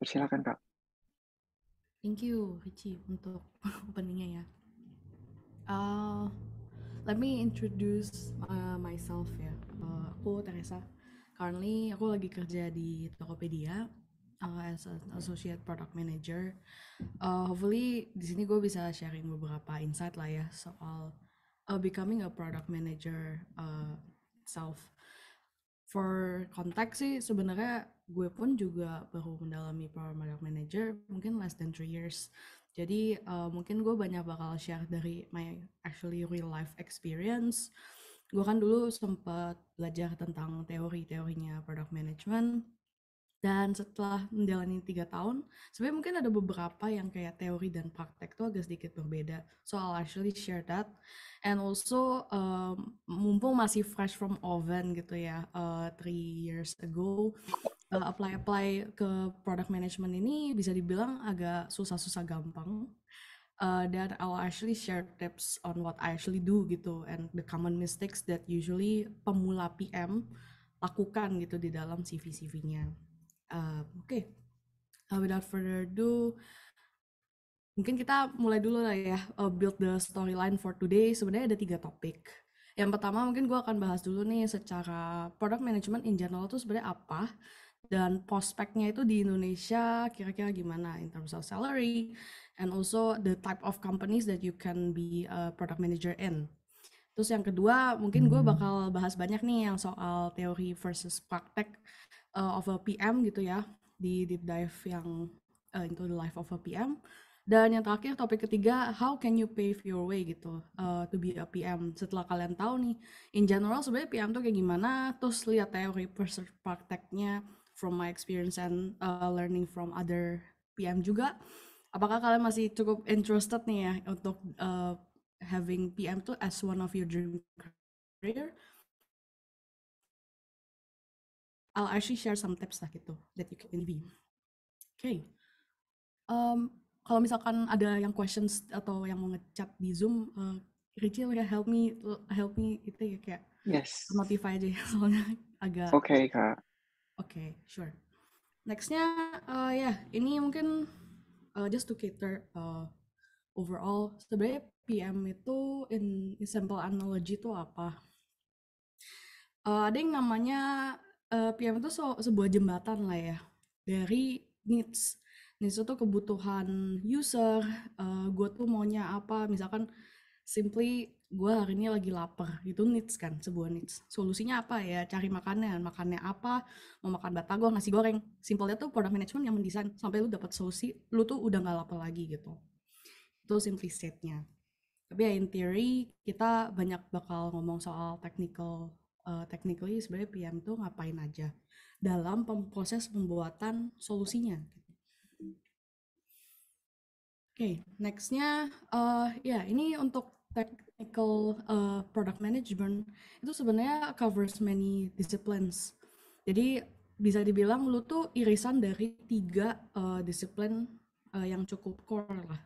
Persilakan, Kak. Thank you, Richie, untuk openingnya ya. Uh, Let me introduce myself ya. Aku Teresa. Currently aku lagi kerja di Tokopedia as an associate product manager. Hopefully di sini gue bisa sharing beberapa insight lah ya soal becoming a product manager self. For konteks sih sebenarnya gue pun juga baru mendalami product manager mungkin less than 3 years. Jadi mungkin gue banyak bakal share dari my actually real life experience. Gue kan dulu sempat belajar tentang teori-teorinya product management, dan setelah menjalani 3 tahun, sebenarnya mungkin ada beberapa yang kayak teori dan praktek tuh agak sedikit berbeda. So I'll actually share that. And also, mumpung masih fresh from oven gitu ya, 3 years ago, apply ke product management ini bisa dibilang agak susah-susah gampang. Dan I'll actually share tips on what I actually do gitu, and the common mistakes that usually pemula PM lakukan gitu di dalam CV-CV-nya. Oke. Without further ado, mungkin kita mulai dulu lah ya, build the storyline for today. Sebenarnya ada 3 topik. Yang pertama mungkin gue akan bahas dulu nih secara product management in general tuh sebenarnya apa, dan prospeknya itu di Indonesia kira-kira gimana in terms of salary, and also the type of companies that you can be a product manager in. Terus yang kedua mungkin gue bakal bahas banyak nih yang soal teori versus praktek of a PM gitu ya, di deep dive yang into the life of a PM. Dan yang terakhir topik ketiga, how can you pave your way gitu to be a PM. Setelah kalian tahu nih in general sebenarnya PM tuh kayak gimana, terus lihat teori versus prakteknya from my experience and learning from other PM juga, apakah kalian masih cukup interested nih ya untuk having PM tuh as one of your dream career. I'll actually share some tips lah gitu that you can be. Okay. Kalau misalkan ada yang questions atau yang mau ngechat di Zoom, Richie ya help me itu ya kayak Yes. notify aja ya soalnya agak Oke, Kak. okay, sure. Nextnya ya ini mungkin just to cater overall sebenarnya PM itu in simple analogy itu apa? Ada yang namanya PM itu sebuah jembatan lah ya dari needs. Needs itu kebutuhan user. Gue tuh maunya apa? Misalkan simply gue hari ini lagi lapar, itu needs kan, sebuah needs. Solusinya apa ya? Cari makannya apa? Mau makan batagor, nasi goreng. Simpelnya tuh product management yang mendesain sampai lu dapat solusi, lu tuh udah nggak lapar lagi gitu. Itu simplicity-nya. Tapi ya in theory kita banyak bakal ngomong soal technically sebenarnya PM tuh ngapain aja dalam proses pembuatan solusinya. Oke, nextnya ya ini untuk technical product management itu sebenarnya covers many disciplines. Jadi bisa dibilang lu tuh irisan dari 3 disiplin yang cukup core lah.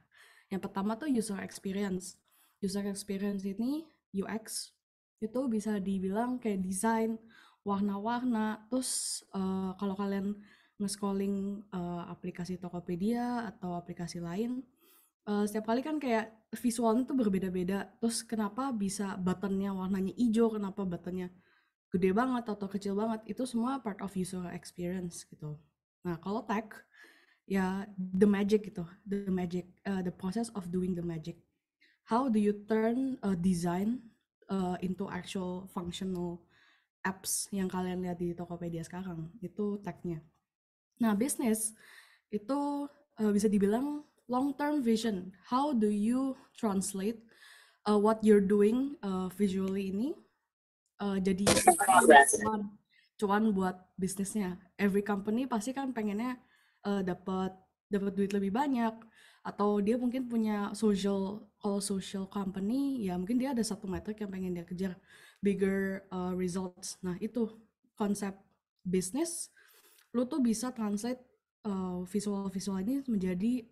Yang pertama tuh user experience. User experience ini UX itu bisa dibilang kayak desain, warna-warna. Terus kalau kalian nge-scrolling aplikasi Tokopedia atau aplikasi lain, setiap kali kan kayak visualnya tuh berbeda-beda. Terus kenapa bisa buttonnya warnanya hijau, kenapa buttonnya gede banget atau kecil banget, itu semua part of user experience gitu. Nah kalau tech, ya the magic gitu, the process of doing the magic. How do you turn a design into actual functional apps yang kalian lihat di Tokopedia sekarang? Itu tech-nya. Nah, bisnis itu bisa dibilang long term vision. How do you translate what you're doing visually ini jadi cuan buat bisnisnya. Every company pasti kan pengennya dapat duit lebih banyak, atau dia mungkin punya kalau social company ya mungkin dia ada satu metrik yang pengen dia kejar, bigger results. Nah itu konsep bisnis, lu tuh bisa translate visual ini menjadi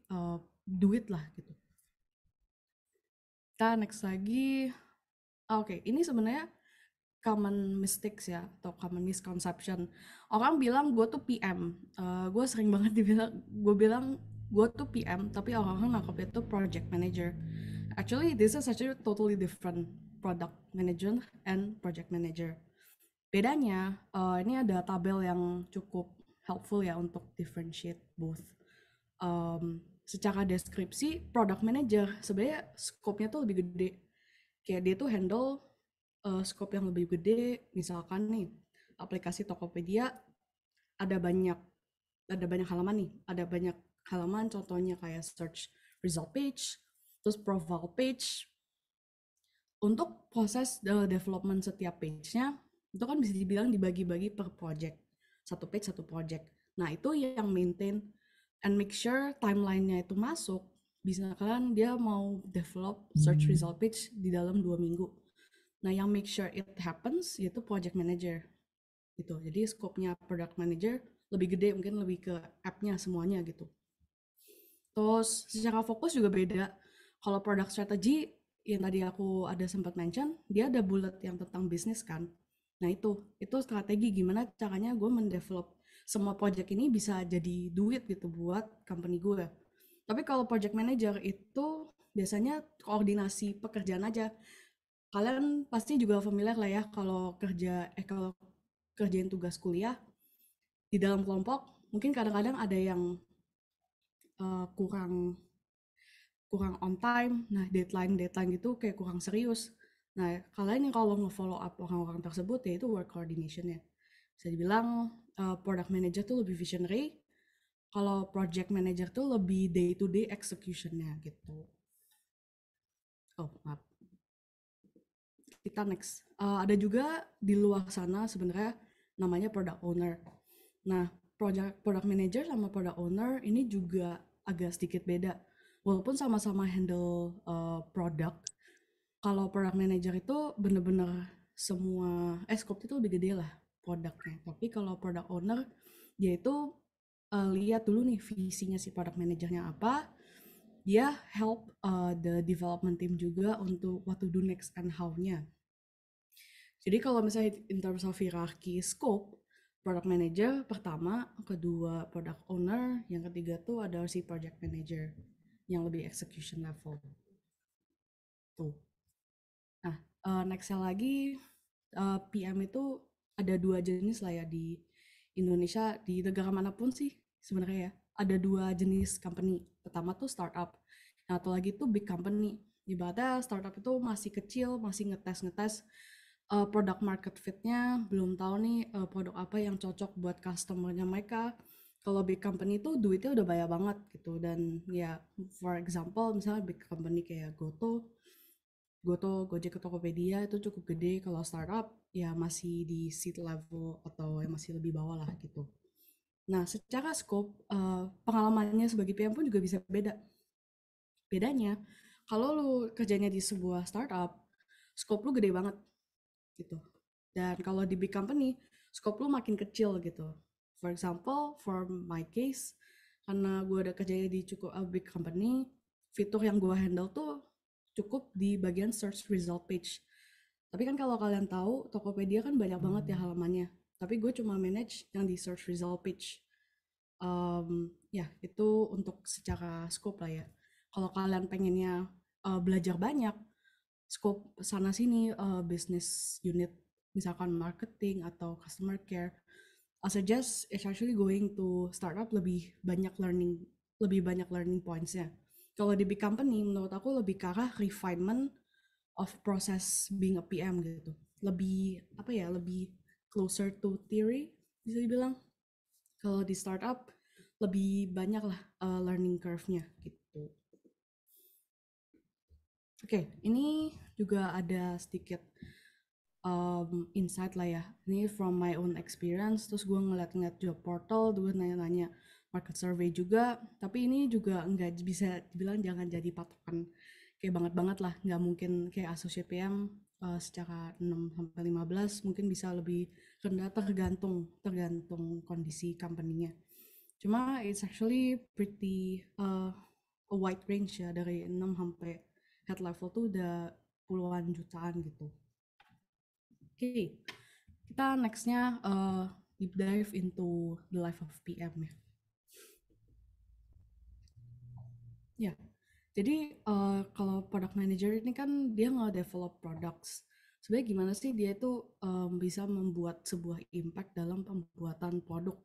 duit lah gitu. Kita next lagi. Oke, ini sebenarnya common mistakes ya, atau common misconception. Orang bilang gue tuh PM. Gue sering banget gue bilang gue tuh PM, tapi orang-orang nangkep itu project manager. Actually, this is actually totally different, product manager and project manager. Bedanya, ini ada tabel yang cukup helpful ya untuk differentiate both. Secara deskripsi, product manager sebenarnya scope-nya tuh lebih gede. Kayak dia tuh handle scope yang lebih gede, misalkan nih aplikasi Tokopedia ada banyak halaman nih, ada banyak halaman, contohnya kayak search result page, terus profile page. Untuk proses development setiap page-nya itu kan bisa dibilang dibagi-bagi per project, satu page satu project. Nah itu yang maintain and make sure timeline-nya itu masuk. Misalkan dia mau develop search result page di dalam 2 minggu. Nah, yang make sure it happens yaitu project manager. Gitu. Jadi scope-nya product manager lebih gede, mungkin lebih ke app-nya semuanya gitu. Terus secara fokus juga beda. Kalau product strategy yang tadi aku ada sempat mention, dia ada bullet yang tentang bisnis kan. Nah itu strategi gimana caranya gue mendevelop semua project ini bisa jadi duit gitu buat company gue. Tapi kalau project manager itu biasanya koordinasi pekerjaan aja. Kalian pasti juga familiar lah ya kalau kerjain tugas kuliah di dalam kelompok, mungkin kadang-kadang ada yang kurang on time, nah deadline gitu kayak kurang serius. Nah kalian yang kalau nge-follow up orang-orang tersebut ya itu work coordination ya. Bisa dibilang product manager tuh lebih visionary, kalau project manager tuh lebih day to day executionnya gitu. Oh maaf. Kita next. Ada juga di luar sana sebenarnya namanya product owner. Nah, product manager sama product owner ini juga agak sedikit beda. Walaupun sama-sama handle product, kalau product manager itu bener-bener semua scope itu lebih gede lah produknya. Tapi kalau product owner dia itu lihat dulu nih visinya si product manajernya apa. Dia help the development team juga untuk what to do next and how-nya. Jadi kalau misalnya in terms of hierarchy scope, product manager pertama, kedua product owner, yang ketiga tuh ada si project manager yang lebih execution level. Tuh. Nah, nextnya lagi PM itu ada 2 jenis lah ya di Indonesia, di negara manapun sih sebenarnya ya. Ada 2 jenis company. Pertama tuh startup. Nah, atau lagi tuh big company. Ibaratnya startup itu masih kecil, masih ngetes produk market fit-nya, belum tahu nih produk apa yang cocok buat customer-nya mereka. Kalau big company itu duitnya udah banyak banget gitu, dan ya for example misalnya big company kayak Gojek, Tokopedia itu cukup gede. Kalau startup ya masih di seed level atau yang masih lebih bawah lah gitu. Nah, secara scope pengalamannya sebagai PM pun juga bisa beda. Bedanya, kalau lu kerjanya di sebuah startup, scope lu gede banget gitu. Dan kalau di big company, scope lu makin kecil gitu. For example, for my case, karena gue ada kerjanya di cukup big company, fitur yang gue handle tuh cukup di bagian search result page. Tapi kan kalau kalian tahu, Tokopedia kan banyak banget ya halamannya. Tapi gue cuma manage yang di search result page. Ya, itu untuk secara scope lah ya. Kalau kalian pengennya belajar banyak, scope sana sini business unit, misalkan marketing atau customer care, I suggest it's actually going to startup lebih banyak learning points-nya. Kalau di big company menurut aku lebih ke arah refinement of process being a PM gitu. Lebih apa ya, lebih closer to theory bisa dibilang. Kalau di startup lebih banyak lah learning curve-nya gitu. Oke, ini juga ada sedikit insight lah ya. Ini from my own experience, terus gue ngeliat-ngeliat job portal, gue nanya-nanya market survey juga, tapi ini juga nggak bisa dibilang jangan jadi patokan kayak banget-banget lah, nggak mungkin kayak associate PM secara 6-15, mungkin bisa lebih rendah tergantung kondisi company-nya. Cuma it's actually pretty a wide range ya, dari 6 sampai head level tuh udah puluhan jutaan gitu. Oke, kita nextnya deep dive into the life of PM ya. Ya, jadi kalau product manager ini kan dia nge-develop products. Sebenarnya gimana sih dia itu bisa membuat sebuah impact dalam pembuatan produk?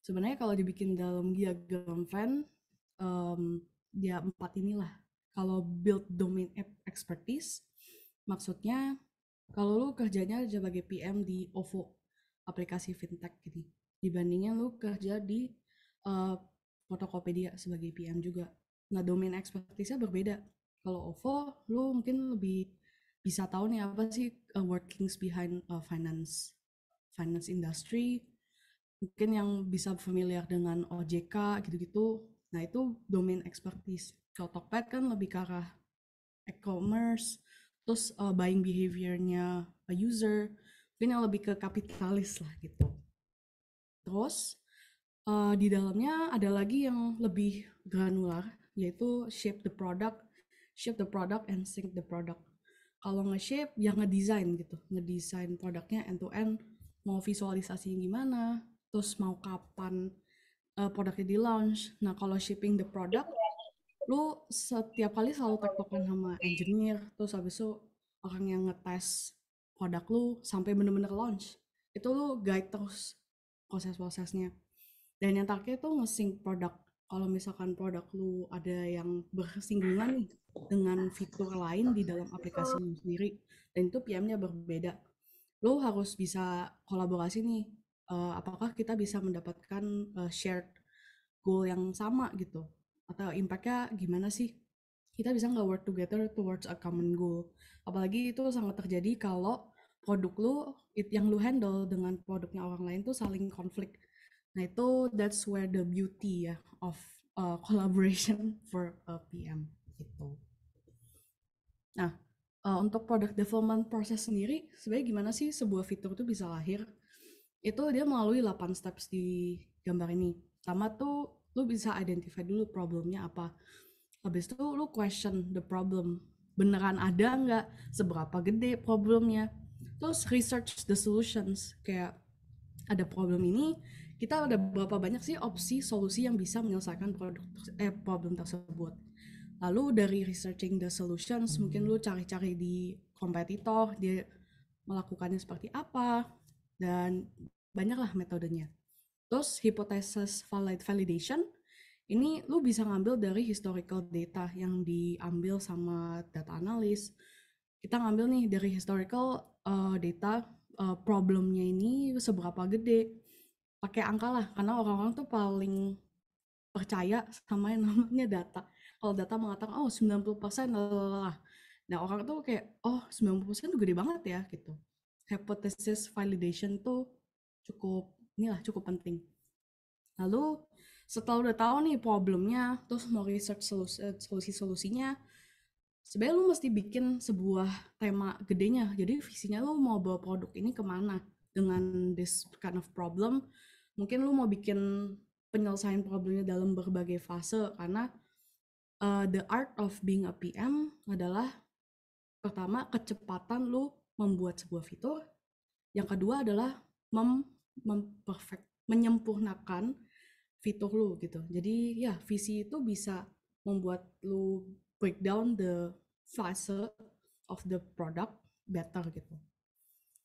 Sebenarnya kalau dibikin dalam diagram Venn, dia 4 inilah. Kalau build domain expertise, maksudnya kalau lu kerjanya sebagai PM di OVO, aplikasi fintech gini, dibandingin lu kerja di uh, Tokopedia sebagai PM juga. Nah, domain expertise-nya berbeda. Kalau OVO, lu mungkin lebih bisa tahu nih apa sih workings behind finance industry, mungkin yang bisa familiar dengan OJK gitu-gitu. Nah, itu domain expertise. Kalau Tokped kan lebih ke arah e-commerce, terus buying behavior-nya user, mungkin yang lebih ke kapitalis lah gitu. Terus di dalamnya ada lagi yang lebih granular, yaitu shape the product and sync the product. Kalau nge-shape, ya ngedesain gitu, ngedesain produknya end to end, mau visualisasinya gimana, terus mau kapan produknya di launch. Nah, kalau shipping the product, lu setiap kali selalu tektokan sama engineer, terus habis itu orang yang ngetes produk lu sampai bener-bener launch. Itu lu guide terus proses-prosesnya. Dan yang terakhir tuh nge-sync produk. Kalau misalkan produk lu ada yang bersinggungan nih dengan fitur lain di dalam aplikasi lu sendiri, dan itu PM-nya berbeda, lu harus bisa kolaborasi nih. Apakah kita bisa mendapatkan shared goal yang sama gitu? Atau impact-nya gimana sih? Kita bisa nggak work together towards a common goal? Apalagi itu sangat terjadi kalau produk lu yang lu handle dengan produknya orang lain tuh saling konflik. Nah itu that's where the beauty ya of collaboration for a PM gitu. Nah untuk product development process sendiri sebenarnya gimana sih sebuah fitur itu bisa lahir? Itu dia melalui 8 steps di gambar ini. Pertama tuh lu bisa identify dulu problemnya apa. Habis itu lu question the problem. Beneran ada nggak? Seberapa gede problemnya? Terus research the solutions. Kayak ada problem ini, kita ada berapa banyak sih opsi solusi yang bisa menyelesaikan problem tersebut. Lalu dari researching the solutions, mungkin lu cari-cari di kompetitor, dia melakukannya seperti apa, dan banyaklah metodenya. Terus hypothesis validation, ini lu bisa ngambil dari historical data yang diambil sama data analis. Kita ngambil nih dari historical data, problemnya ini seberapa gede. Pakai angka lah, karena orang-orang tuh paling percaya sama yang namanya data. Kalau data mengatakan, oh 90% lah. Nah orang tuh kayak, oh 90% tuh gede banget ya gitu. Hypothesis validation tuh cukup penting. Lalu setelah udah tahu nih problemnya, terus mau research solusi-solusinya, sebenarnya lu mesti bikin sebuah tema gedenya. Jadi visinya lu mau bawa produk ini kemana dengan this kind of problem. Mungkin lu mau bikin penyelesaian problemnya dalam berbagai fase, karena the art of being a PM adalah pertama kecepatan lu membuat sebuah fitur, yang kedua adalah menyempurnakan fitur lu gitu. Jadi ya visi itu bisa membuat lu break down the fase of the product better gitu.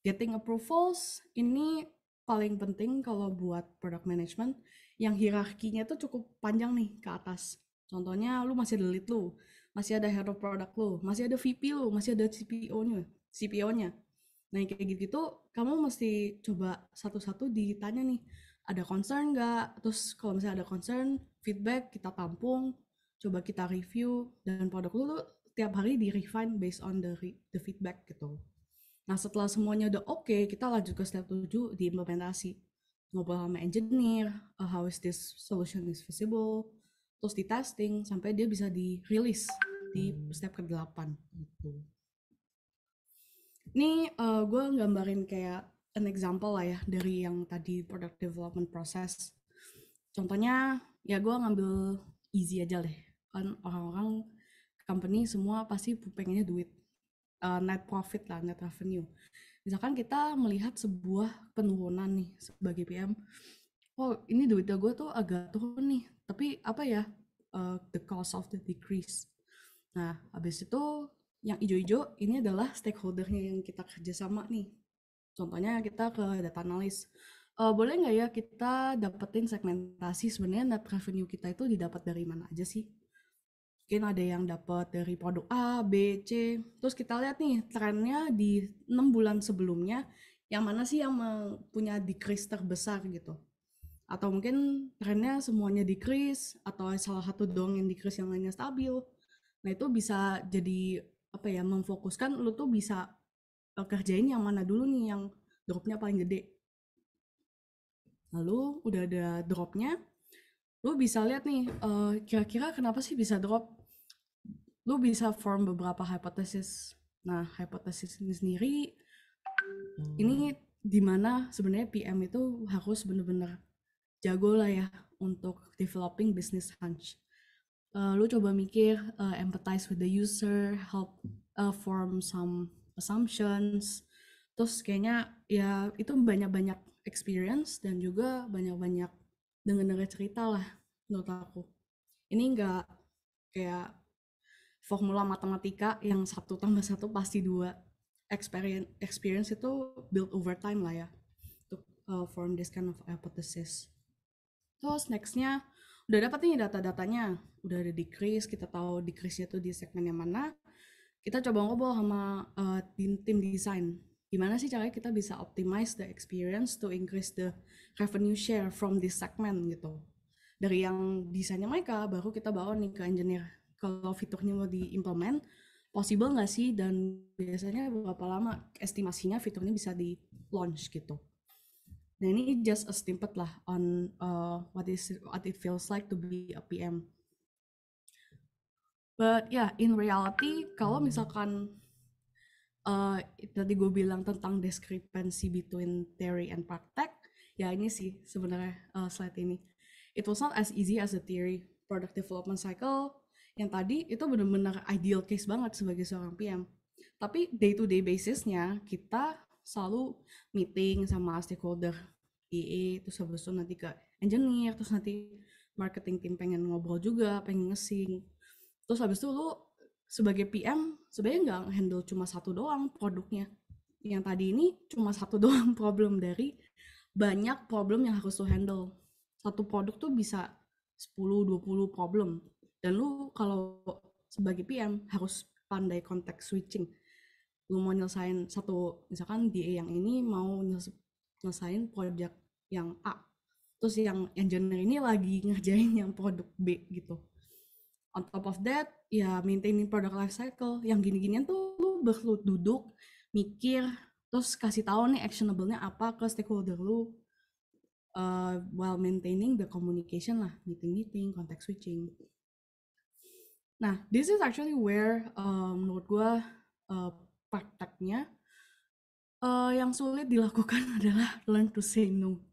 Getting approvals ini paling penting kalau buat product management, yang hierarkinya tuh cukup panjang nih ke atas. Contohnya lu masih ada lead lu, masih ada head of product lu, masih ada VP lu, masih ada CPO-nya. Nah kayak gitu kamu mesti coba satu-satu ditanya nih, ada concern nggak? Terus kalau misalnya ada concern, feedback kita tampung, coba kita review, dan produk lu tuh tiap hari di refine based on the feedback gitu. Nah setelah semuanya udah oke, kita lanjut ke step 7 di implementasi. Ngobrol sama engineer, how is this solution is feasible, terus di testing sampai dia bisa di release di step ke-8 gitu. Ini gue gambarin kayak an example lah ya dari yang tadi product development process. Contohnya ya gue ngambil easy aja deh. Kan orang-orang company semua pasti pengennya duit, net profit lah, net revenue. misalkan kita melihat sebuah penurunan nih sebagai PM, oh ini duitnya gue tuh agak turun nih, tapi apa ya the cause of the decrease. Nah, habis itu yang ijo-ijo ini adalah stakeholdernya yang kita kerjasama nih. Contohnya kita ke data analis. Boleh nggak ya kita dapetin segmentasi sebenarnya net revenue kita itu didapat dari mana aja sih? Mungkin ada yang dapat dari produk A, B, C. Terus kita lihat nih trennya di 6 bulan sebelumnya, yang mana sih yang punya decrease terbesar gitu. Atau mungkin trennya semuanya decrease, atau salah satu doang yang decrease yang lainnya stabil. Nah itu bisa jadi apa ya, memfokuskan lu tuh bisa kerjain yang mana dulu nih yang dropnya paling gede. Lalu udah ada dropnya, lu bisa lihat nih kira-kira kenapa sih bisa drop. Lu bisa form beberapa hipotesis. Nah hipotesis ini sendiri ini dimana sebenarnya PM itu harus bener-bener jago lah ya untuk developing business hunch. Lu coba mikir, empathize with the user, help form some assumptions. Terus kayaknya ya itu banyak-banyak experience dan juga banyak-banyak denger cerita lah menurut aku. Ini enggak kayak formula matematika yang 1+1 pasti 2. Experience itu build over time lah ya untuk form this kind of hypothesis. Terus nextnya udah dapat nih data-datanya, udah ada decrease, kita tahu decrease-nya tuh di segmen yang mana. Kita coba ngobrol sama tim desain. Gimana sih caranya kita bisa optimize the experience to increase the revenue share from this segment gitu. Dari yang desainnya mereka, baru kita bawa nih ke engineer. Kalau fiturnya mau diimplement, possible nggak sih? Dan biasanya berapa lama estimasinya fiturnya bisa di launch gitu. Nah ini just a snippet lah on what it feels like to be a PM. But yeah, in reality, kalau misalkan tadi gue bilang tentang discrepancy between theory and praktek, ya ini sih sebenarnya slide ini. It was not as easy as the theory. Product development cycle yang tadi itu benar-benar ideal case banget sebagai seorang PM. Tapi day to day basisnya kita selalu meeting sama stakeholder EA, terus habis itu nanti ke engineer, terus nanti marketing team pengen ngobrol juga, pengen ngesing. Terus habis itu lu sebagai PM sebenarnya nggak handle cuma satu doang produknya. Yang tadi ini cuma satu doang problem dari banyak problem yang harus lu handle. Satu produk tuh bisa 10-20 problem. Dan lu kalau sebagai PM harus pandai context switching. Lu mau nyelesain satu, misalkan DA yang ini mau nyelesain project yang A. Terus yang engineer ini lagi ngerjain yang produk B gitu. On top of that, ya maintaining product life cycle. Yang gini-ginian tuh lu perlu duduk, mikir, terus kasih tahu nih actionable-nya apa ke stakeholder lu. While maintaining the communication lah, meeting, context switching. Nah, this is actually where menurut gue prakteknya yang sulit dilakukan adalah learn to say no.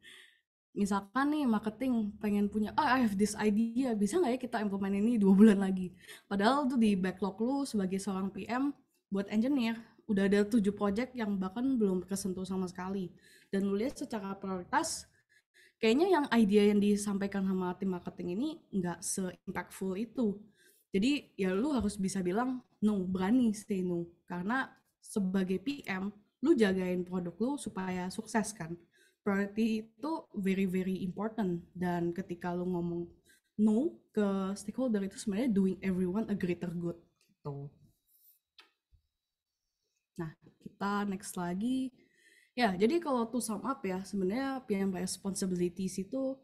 Misalkan nih marketing pengen punya, I have this idea, bisa nggak ya kita implement ini 2 bulan lagi? Padahal tuh di backlog lu sebagai seorang PM buat engineer, udah ada 7 project yang bahkan belum kesentuh sama sekali. Dan lu lihat secara prioritas, kayaknya yang idea yang disampaikan sama tim marketing ini nggak se-impactful itu. Jadi ya lu harus bisa bilang no, berani say no. Karena sebagai PM, lu jagain produk lu supaya sukses kan. Priority itu very important. Dan ketika lu ngomong no ke stakeholder itu sebenarnya doing everyone a greater good gitu. Nah, kita next lagi. Ya, jadi kalau to sum up ya, sebenarnya PM responsibilities itu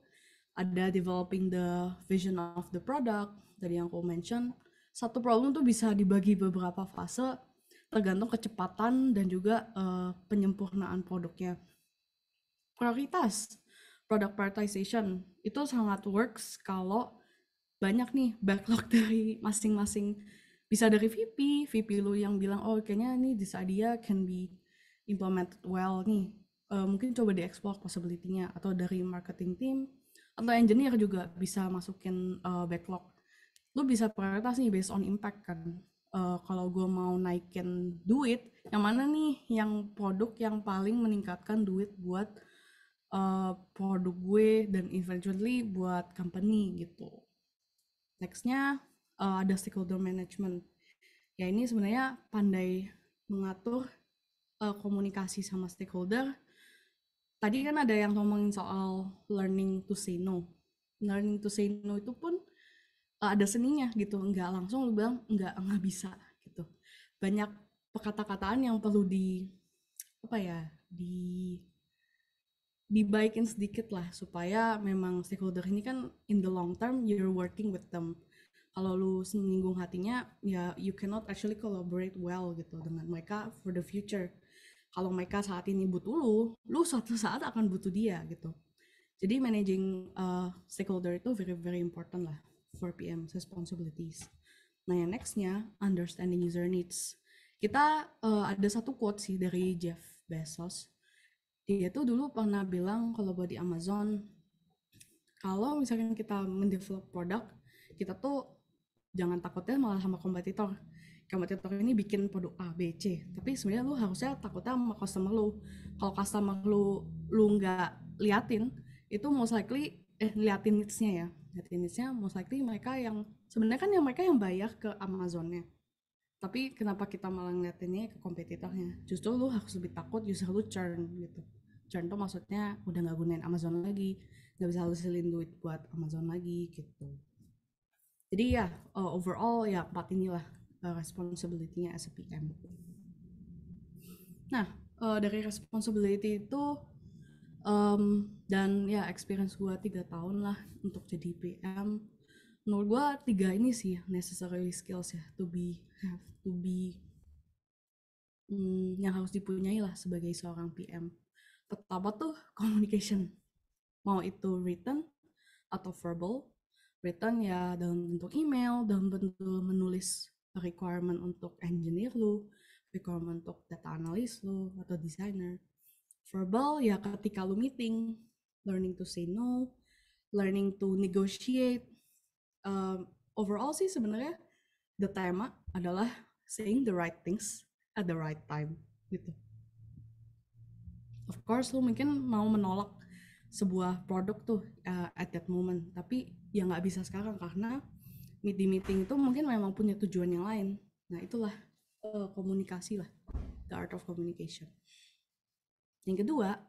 ada developing the vision of the product, tadi yang aku mention. Satu problem tuh bisa dibagi beberapa fase, tergantung kecepatan dan juga penyempurnaan produknya. Prioritas, product prioritization, itu sangat works kalau banyak nih backlog dari masing-masing. Bisa dari VP lu yang bilang, oh kayaknya nih this idea can be implemented well nih. Mungkin coba di-explore possibility-nya. Atau dari marketing team, atau engineer juga bisa masukin backlog. Lu bisa prioritas nih based on impact kan. kalau gue mau naikin duit, yang mana nih yang produk yang paling meningkatkan duit buat produk gue dan eventually buat company gitu. Nextnya ada stakeholder management. Ya ini sebenarnya pandai mengatur komunikasi sama stakeholder. Tadi kan ada yang ngomongin soal learning to say no. Learning to say no itu pun ada seninya gitu, nggak langsung lu bilang nggak bisa gitu. Banyak kata-kataan yang perlu di apa ya dibaikin sedikit lah supaya memang stakeholder ini kan in the long term you're working with them. Kalau lu menyinggung hatinya ya you cannot actually collaborate well gitu dengan mereka for the future. Kalau mereka saat ini butuh lu suatu saat akan butuh dia gitu. Jadi managing stakeholder itu very very important lah for PM responsibilities. Nah yang nextnya understanding user needs. Kita ada satu quote sih dari Jeff Bezos. Dia tuh dulu pernah bilang kalau buat di Amazon, kalau misalkan kita mendevelop produk, kita tuh jangan takutnya malah sama kompetitor. Kompetitor ini bikin produk A, B, C. Tapi sebenarnya lu harusnya takutnya sama customer lu. Kalau customer lu nggak liatin, itu most likely liatin needs-nya ya. Liatin needs-nya most likely mereka yang sebenarnya kan yang mereka yang bayar ke Amazonnya. Tapi kenapa kita malah ngeliatinnya ke kompetitornya? Justru lu harus lebih takut user lu churn gitu. Churn tuh maksudnya udah nggak gunain Amazon lagi, nggak bisa hasilin duit buat Amazon lagi gitu. Jadi ya overall ya 4 inilah responsibility-nya as a PM. Nah dari responsibility itu dan ya experience gue 3 tahun lah untuk jadi PM. Menurut gue 3 ini sih necessary skills ya to be yang harus dipunyai lah sebagai seorang PM. Pertama tuh communication, mau itu written atau verbal. Written ya dalam bentuk email, dalam bentuk menulis requirement untuk engineer lu, requirement untuk data analyst lu atau designer. Verbal ya ketika lu meeting, learning to say no, learning to negotiate. Overall sih sebenarnya the tema adalah saying the right things at the right time gitu. Of course lu mungkin mau menolak sebuah produk tuh at that moment, tapi ya nggak bisa sekarang karena di meeting itu mungkin memang punya tujuan yang lain. Nah itulah komunikasi lah, the art of communication. Yang kedua,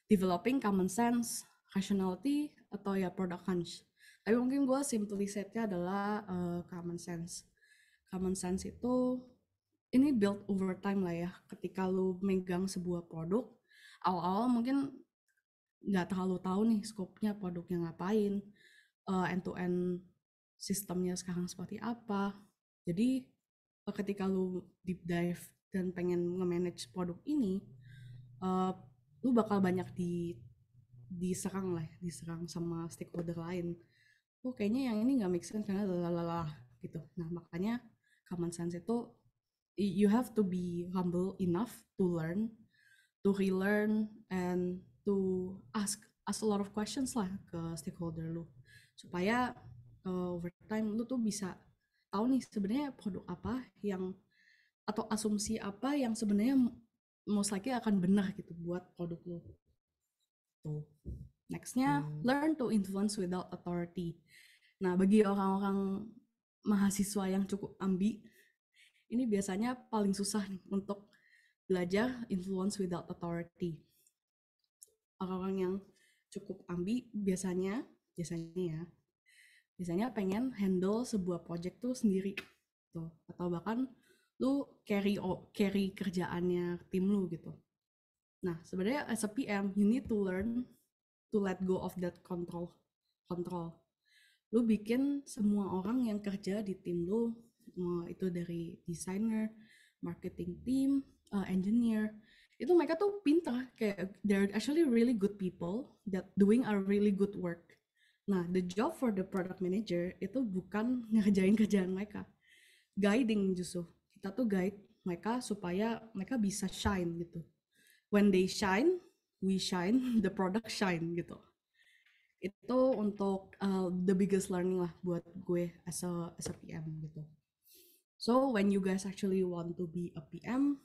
developing common sense, rationality, atau ya product hunch. Tapi mungkin gue simply setnya adalah common sense. Common sense itu ini build over time lah ya. Ketika lu megang sebuah produk, awal-awal mungkin nggak terlalu tahu nih skopnya produknya ngapain, end-to-end sistemnya sekarang seperti apa. Jadi ketika lu deep dive dan pengen nge-manage produk ini, lu bakal banyak diserang lah, diserang sama stakeholder lain. Oh kayaknya yang ini nggak make sense karena lalala gitu. Nah makanya common sense itu you have to be humble enough to learn, to relearn, and to ask a lot of questions lah ke stakeholder lu supaya over time lu tuh bisa tahu nih sebenarnya produk apa yang atau asumsi apa yang sebenarnya most likely akan benar gitu buat produk lu tuh. Nextnya learn to influence without authority. Nah bagi orang-orang mahasiswa yang cukup ambi ini biasanya paling susah nih untuk belajar influence without authority. Orang-orang yang cukup ambi biasanya pengen handle sebuah project tuh sendiri tuh, atau bahkan lu carry kerjaannya tim lu gitu. Nah sebenarnya as a PM you need to learn to let go of that control. Lu bikin semua orang yang kerja di tim lu, itu dari designer, marketing team, engineer, itu mereka tuh pintar, kayak they're actually really good people that doing a really good work. Nah, the job for the product manager itu bukan ngerjain kerjaan mereka, guiding justru. Kita tuh guide mereka supaya mereka bisa shine gitu. When they shine, we shine, the product shine gitu. Itu untuk the biggest learning lah buat gue as a PM gitu. So when you guys actually want to be a PM,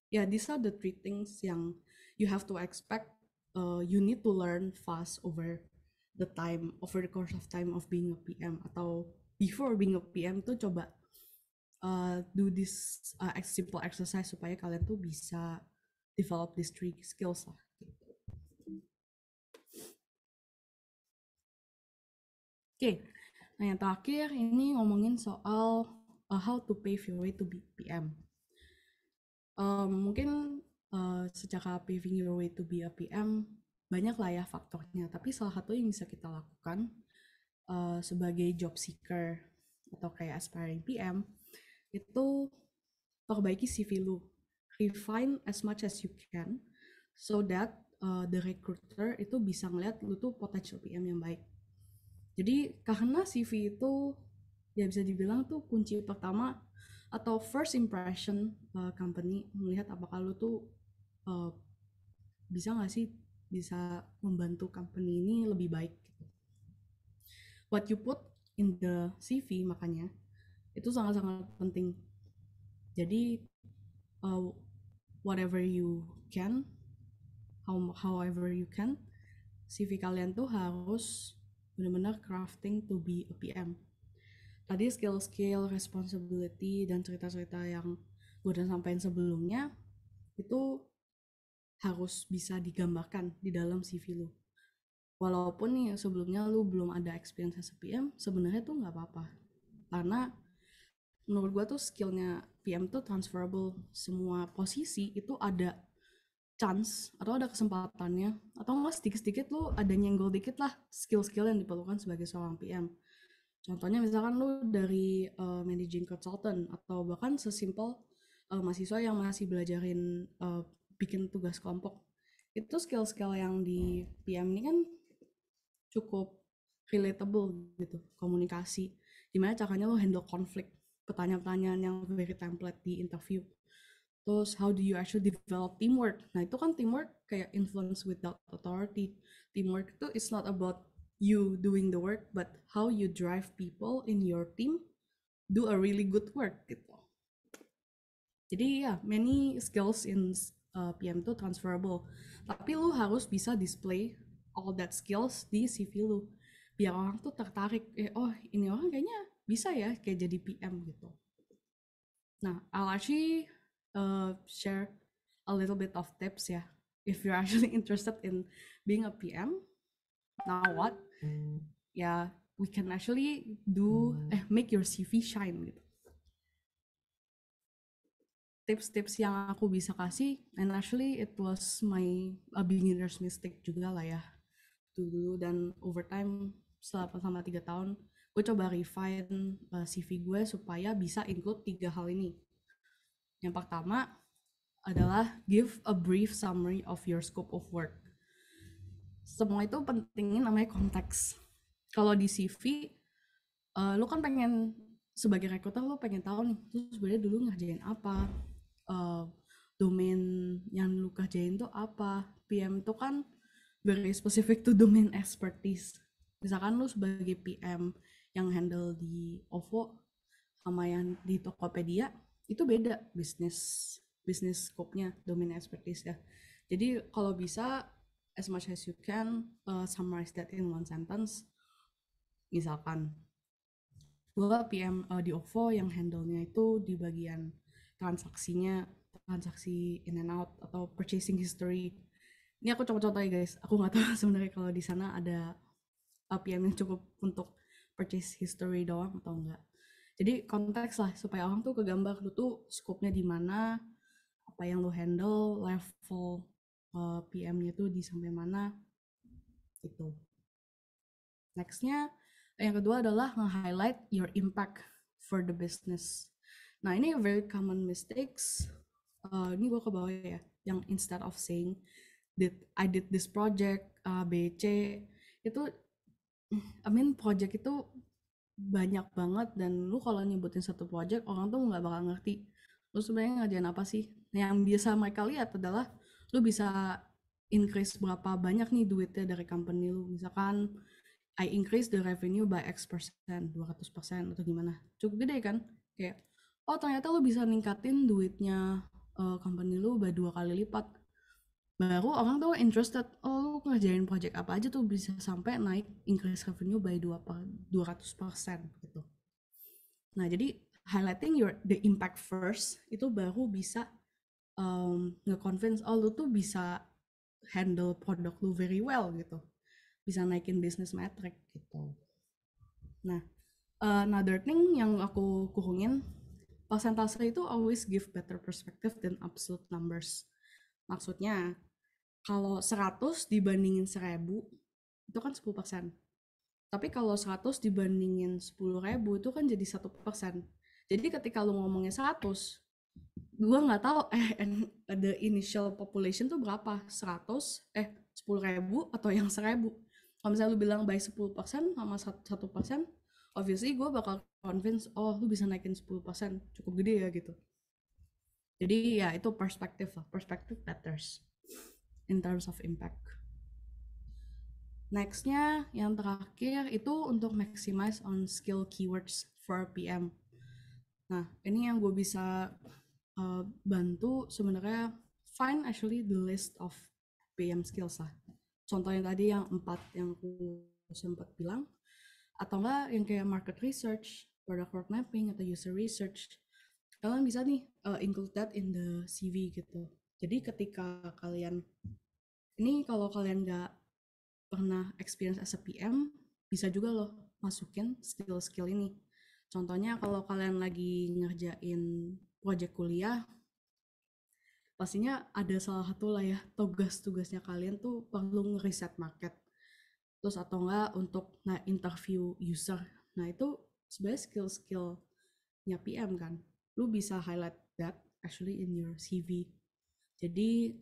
yeah, these are the three things yang you have to expect. You need to learn fast over the course of time of being a PM, atau before being a PM tuh coba do this simple exercise supaya kalian tuh bisa develop these three skills lah. Oke, nah yang terakhir ini ngomongin soal how to pave your way to be PM. Mungkin secara paving your way to be a PM banyak lah ya faktornya, tapi salah satu yang bisa kita lakukan sebagai job seeker atau kayak aspiring PM itu perbaiki CV lu, refine as much as you can so that the recruiter itu bisa ngeliat lu tuh potential PM yang baik. Jadi karena CV itu ya bisa dibilang tuh kunci pertama atau first impression company melihat apakah lu tuh bisa nggak sih bisa membantu company ini lebih baik gitu. What you put in the CV makanya itu sangat-sangat penting. Jadi whatever you can, however you can, CV kalian tuh harus benar-benar crafting to be a PM. Tadi skill-skill, responsibility, dan cerita-cerita yang gue udah sampaikan sebelumnya itu harus bisa digambarkan di dalam CV lu. Walaupun nih sebelumnya lu belum ada experience as a PM, sebenarnya tuh nggak apa-apa. Karena menurut gue tuh skillnya PM tuh transferable. Semua posisi itu ada chance atau ada kesempatannya, atau nggak sedikit-sedikit lu ada nyenggol dikit lah skill-skill yang diperlukan sebagai seorang PM. Contohnya misalkan lu dari managing consultant atau bahkan sesimpel mahasiswa yang masih belajarin bikin tugas kelompok. Itu skill-skill yang di PM ini kan cukup relatable gitu, komunikasi. Gimana caranya lu handle konflik, pertanyaan-pertanyaan yang very template di interview. Terus how do you actually develop teamwork? Nah itu kan teamwork kayak influence without authority. Teamwork itu it's not about you doing the work, but how you drive people in your team do a really good work gitu. Jadi ya, many skills in PM itu transferable. Tapi lu harus bisa display all that skills di CV lu. Biar orang tuh tertarik, oh ini orang kayaknya bisa ya kayak jadi PM gitu. Nah, I'll actually share a little bit of tips ya. If you're actually interested in being a PM, now what? Ya, we can actually make your CV shine gitu. Tips-tips yang aku bisa kasih, and actually it was my beginner's mistake juga lah ya dulu, dan over time selama 3 tahun gue coba refine CV gue supaya bisa include 3 hal ini. Yang pertama adalah give a brief summary of your scope of work. Semua itu pentingin namanya konteks. Kalau di CV lu kan pengen sebagai rekruter lu pengen tahu nih lu sebenarnya dulu ngerjain apa, domain yang lu kerjain tuh apa. PM itu kan very specific to domain expertise. Misalkan lu sebagai PM yang handle di OVO sama yang di Tokopedia itu beda bisnis scope-nya, domain expertise ya. Jadi kalau bisa as much as you can summarize that in one sentence. Misalkan gue PM di OVO yang handle-nya itu di bagian transaksinya, transaksi in and out atau purchasing history. Ini aku coba contoh ya guys, aku nggak tahu sebenarnya kalau di sana ada PM yang cukup untuk purchase history doang atau enggak. Jadi konteks lah supaya orang tuh kegambar lu tuh scope-nya di mana, apa yang lu handle, level PM-nya tuh di sampai mana gitu. Nextnya yang kedua adalah nge-highlight your impact for the business. Nah ini very common mistakes. Ini gue ke bawah ya, yang instead of saying I did this project A, B, C, itu project itu banyak banget, dan lu kalau nyebutin satu project orang tuh nggak bakal ngerti lu sebenarnya ngerjain apa sih. Yang biasa mereka lihat adalah lu bisa increase berapa banyak nih duitnya dari company lu. Misalkan I increase the revenue by X%, 200% atau gimana. Cukup gede kan? Kayak oh ternyata lu bisa ningkatin duitnya company lu by 2 kali lipat. Baru orang tuh interested, oh lu ngerjain project apa aja tuh bisa sampai naik increase revenue by 200% gitu. Nah jadi highlighting the impact first itu baru bisa nge-convince, oh lu tuh bisa handle produk lu very well gitu, bisa naikin business metric gitu. Nah another thing yang aku kurungin, persentase itu always give better perspective than absolute numbers. Maksudnya kalau 100 dibandingin 1000 itu kan 10%. Tapi kalau 100 dibandingin 10.000 itu kan jadi 1%. Jadi ketika lu ngomongnya 100, gue nggak tahu the initial population tuh berapa, 10.000 atau yang 1000. Kalau misalnya lu bilang by 10% sama 1%, obviously gue bakal convince, oh lu bisa naikin 10%, cukup gede ya gitu. Jadi ya itu perspektif lah, perspektif matters in terms of impact. Nextnya yang terakhir itu untuk maximize on skill keywords for PM. Nah ini yang gue bisa bantu sebenarnya, find actually the list of PM skills lah. Contohnya tadi yang 4 yang aku sempat bilang, atau enggak yang kayak market research, product road mapping, atau user research. Kalian bisa nih include that in the CV gitu. Jadi ketika kalian, ini kalau kalian nggak pernah experience as a PM, bisa juga loh masukin skill-skill ini. Contohnya kalau kalian lagi ngerjain project kuliah, pastinya ada salah satu lah ya tugas-tugasnya kalian tuh perlu ngeriset market, terus atau enggak untuk interview user. Nah itu sebenarnya skill-skillnya PM kan, lu bisa highlight that actually in your CV. Jadi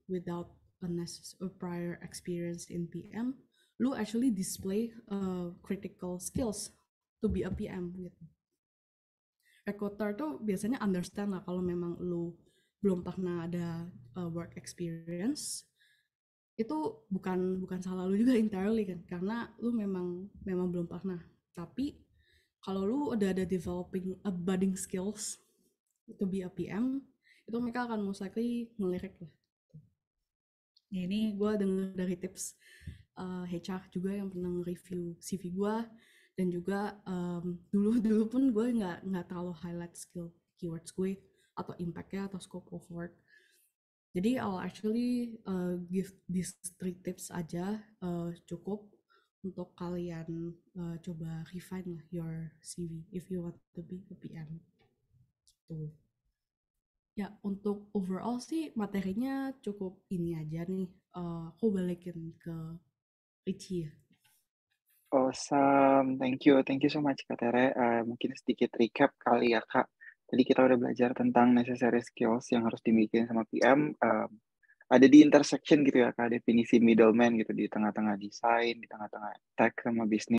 without a prior experience in PM, lu actually display critical skills to be a PM gitu. Recruiter tuh biasanya understand lah kalau memang lu belum pernah ada work experience, itu bukan salah lu juga entirely kan, karena lu memang belum pernah. Tapi kalau lu udah ada developing a budding skills to be a PM, itu mereka akan most likely ngelirik lah. Nah, ini gue dengar dari tips HR juga yang pernah nge-review CV gue, dan juga dulu pun gue nggak terlalu highlight skill keywords gue atau impactnya atau scope of work. Jadi I'll actually give these 3 tips aja cukup untuk kalian coba refine lah your CV if you want to be a PM. Tuh. Ya untuk overall sih materinya cukup ini aja nih. Aku balikin ke Richie ya. Awesome, thank you so much Kak Tere. Mungkin sedikit recap kali ya Kak. Tadi kita udah belajar tentang necessary skills yang harus dimiliki sama PM. Ada di intersection gitu ya Kak, definisi middleman gitu, di tengah-tengah desain, di tengah-tengah tech sama bisnis.